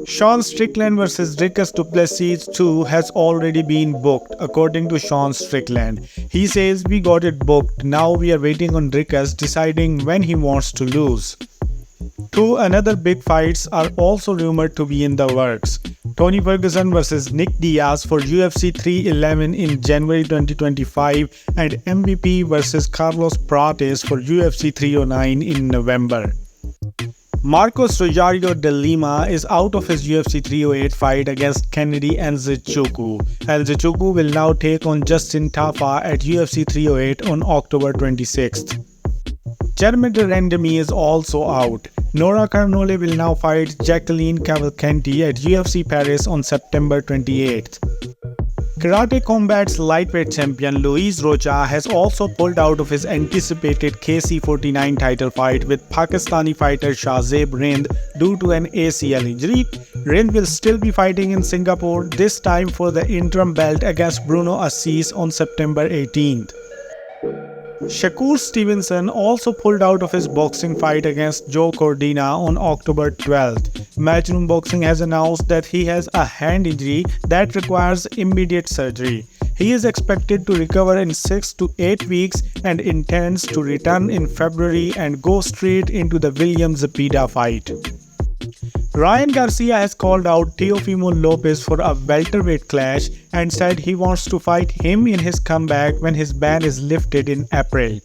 Sean Strickland vs Dricus du Plessis 2 has already been booked, according to Sean Strickland. He says, "We got it booked, now we are waiting on Dricus deciding when he wants to lose." Two another big fights are also rumored to be in the works. Tony Ferguson vs Nick Diaz for UFC 311 in January 2025 and MVP vs Carlos Prates for UFC 309 in November. Marcos Rogerio de Lima is out of his UFC 308 fight against Kennedy Nzechukwu. Nzechukwu will now take on Justin Tafa at UFC 308 on October 26th. Jeremy de Randamie is also out. Nora Carnole will now fight Jacqueline Cavalcanti at UFC Paris on September 28th. Karate Combat's lightweight champion Luis Rocha has also pulled out of his anticipated KC49 title fight with Pakistani fighter Shahzeb Rind due to an ACL injury. Rind will still be fighting in Singapore, this time for the interim belt against Bruno Assis on September 18th. Shakur Stevenson also pulled out of his boxing fight against Joe Cordina on October 12th. Matchroom Boxing has announced that he has a hand injury that requires immediate surgery. He is expected to recover in 6 to 8 weeks and intends to return in February and go straight into the William Zepeda fight. Ryan Garcia has called out Teofimo Lopez for a welterweight clash and said he wants to fight him in his comeback when his ban is lifted in April.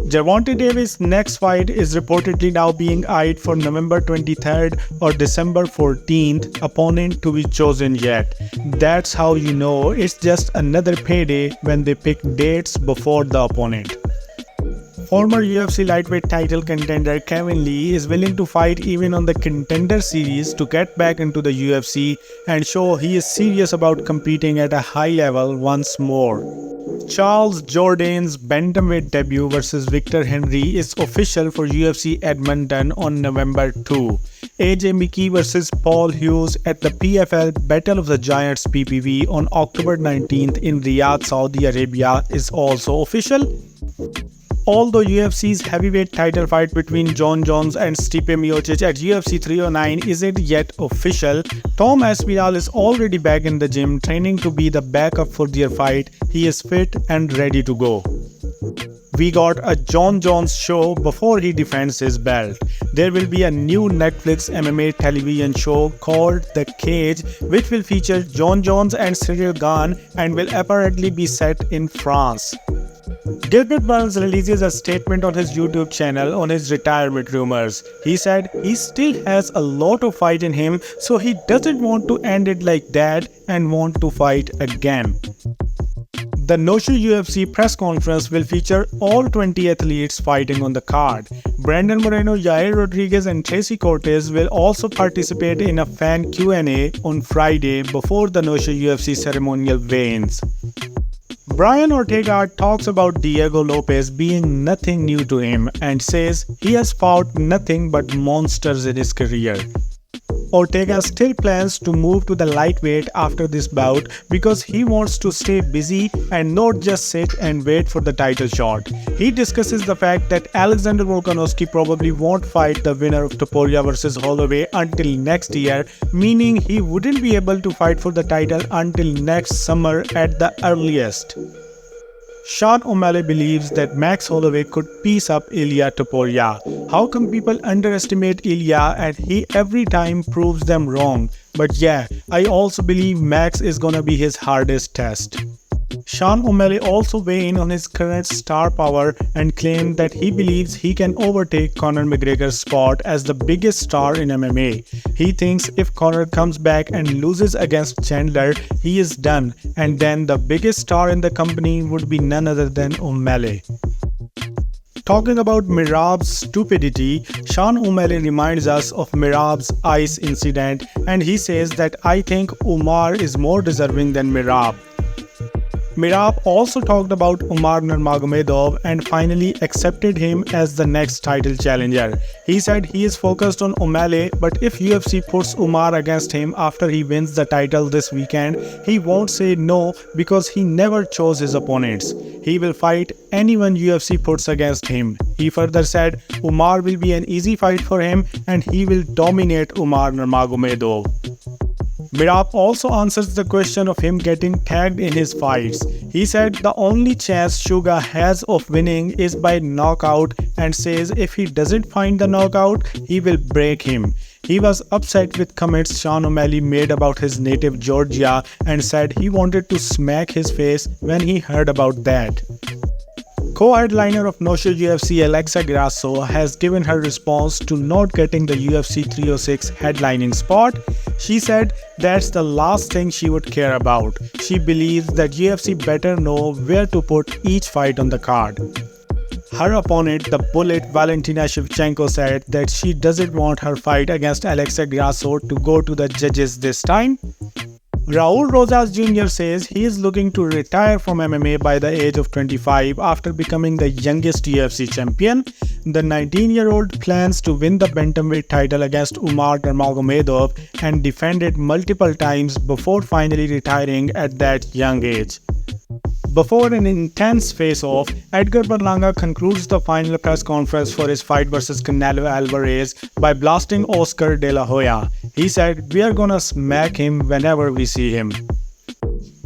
Gervonta Davis' next fight is reportedly now being eyed for November 23rd or December 14th, opponent to be chosen yet. That's how you know it's just another payday when they pick dates before the opponent. Former UFC lightweight title contender Kevin Lee is willing to fight even on the Contender Series to get back into the UFC and show he is serious about competing at a high level once more. Charles Jourdain's bantamweight debut versus Victor Henry is official for UFC Edmonton on November 2. AJ McKee vs Paul Hughes at the PFL Battle of the Giants PPV on October 19th in Riyadh, Saudi Arabia is also official. Although UFC's heavyweight title fight between Jon Jones and Stipe Miocic at UFC 309 isn't yet official, Tom Aspinall is already back in the gym training to be the backup for their fight. He is fit and ready to go. We got a Jon Jones show before he defends his belt. There will be a new Netflix MMA television show called The Cage, which will feature Jon Jones and Cyril Gane and will apparently be set in France. Gilbert Burns releases a statement on his YouTube channel on his retirement rumors. He said he still has a lot of fight in him, so he doesn't want to end it like that and want to fight again. The Noche UFC press conference will feature all 20 athletes fighting on the card. Brandon Moreno, Yair Rodriguez and Tracy Cortez will also participate in a fan Q&A on Friday before the Noche UFC ceremonial weigh-ins. Brian Ortega talks about Diego Lopez being nothing new to him and says he has fought nothing but monsters in his career. Ortega still plans to move to the lightweight after this bout because he wants to stay busy and not just sit and wait for the title shot. He discusses the fact that Alexander Volkanovski probably won't fight the winner of Topuria vs Holloway until next year, meaning he wouldn't be able to fight for the title until next summer at the earliest. Sean O'Malley believes that Max Holloway could piece up Ilia Topuria. How come people underestimate Ilia and he every time proves them wrong? But yeah, I also believe Max is gonna be his hardest test. Sean O'Malley also weighed in on his current star power and claimed that he believes he can overtake Conor McGregor's spot as the biggest star in MMA. He thinks if Conor comes back and loses against Chandler, he is done, and then the biggest star in the company would be none other than O'Malley. Talking about Merab's stupidity, Sean O'Malley reminds us of Merab's ice incident, and he says that I think Umar is more deserving than Merab. Mirab also talked about Umar Nurmagomedov and finally accepted him as the next title challenger. He said he is focused on O'Malley, but if UFC puts Umar against him after he wins the title this weekend, he won't say no because he never chose his opponents. He will fight anyone UFC puts against him. He further said Umar will be an easy fight for him and he will dominate Umar Nurmagomedov. Mirab also answers the question of him getting tagged in his fights. He said the only chance Suga has of winning is by knockout and says if he doesn't find the knockout, he will break him. He was upset with comments Sean O'Malley made about his native Georgia and said he wanted to smack his face when he heard about that. Co-headliner of Noche UFC Alexa Grasso has given her response to not getting the UFC 306 headlining spot. She said that's the last thing she would care about. She believes that UFC better know where to put each fight on the card. Her opponent, the Bullet Valentina Shevchenko, said that she doesn't want her fight against Alexa Grasso to go to the judges this time. Raul Rosas Jr. says he is looking to retire from MMA by the age of 25 after becoming the youngest UFC champion. The 19-year-old plans to win the bantamweight title against Umar Nurmagomedov and defend it multiple times before finally retiring at that young age. Before an intense face-off, Edgar Berlanga concludes the final press conference for his fight versus Canelo Alvarez by blasting Oscar De La Hoya. He said, "We are gonna smack him whenever we see him."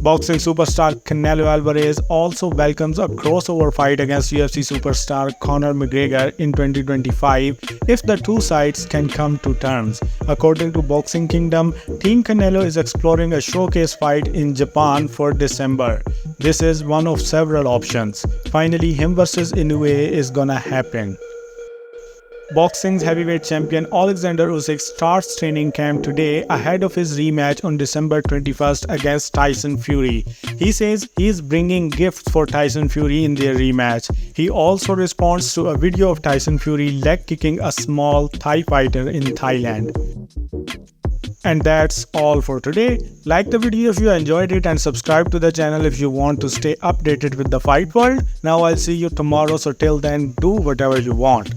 Boxing superstar Canelo Alvarez also welcomes a crossover fight against UFC superstar Conor McGregor in 2025 if the two sides can come to terms. According to Boxing Kingdom, Team Canelo is exploring a showcase fight in Japan for December. This is one of several options. Finally, him versus Inoue is gonna happen. Boxing's heavyweight champion Alexander Usyk starts training camp today ahead of his rematch on December 21st against Tyson Fury. He says he is bringing gifts for Tyson Fury in their rematch. He also responds to a video of Tyson Fury leg kicking a small Thai fighter in Thailand. And that's all for today. Like the video if you enjoyed it and subscribe to the channel if you want to stay updated with the fight world. Now I'll see you tomorrow, so till then do whatever you want.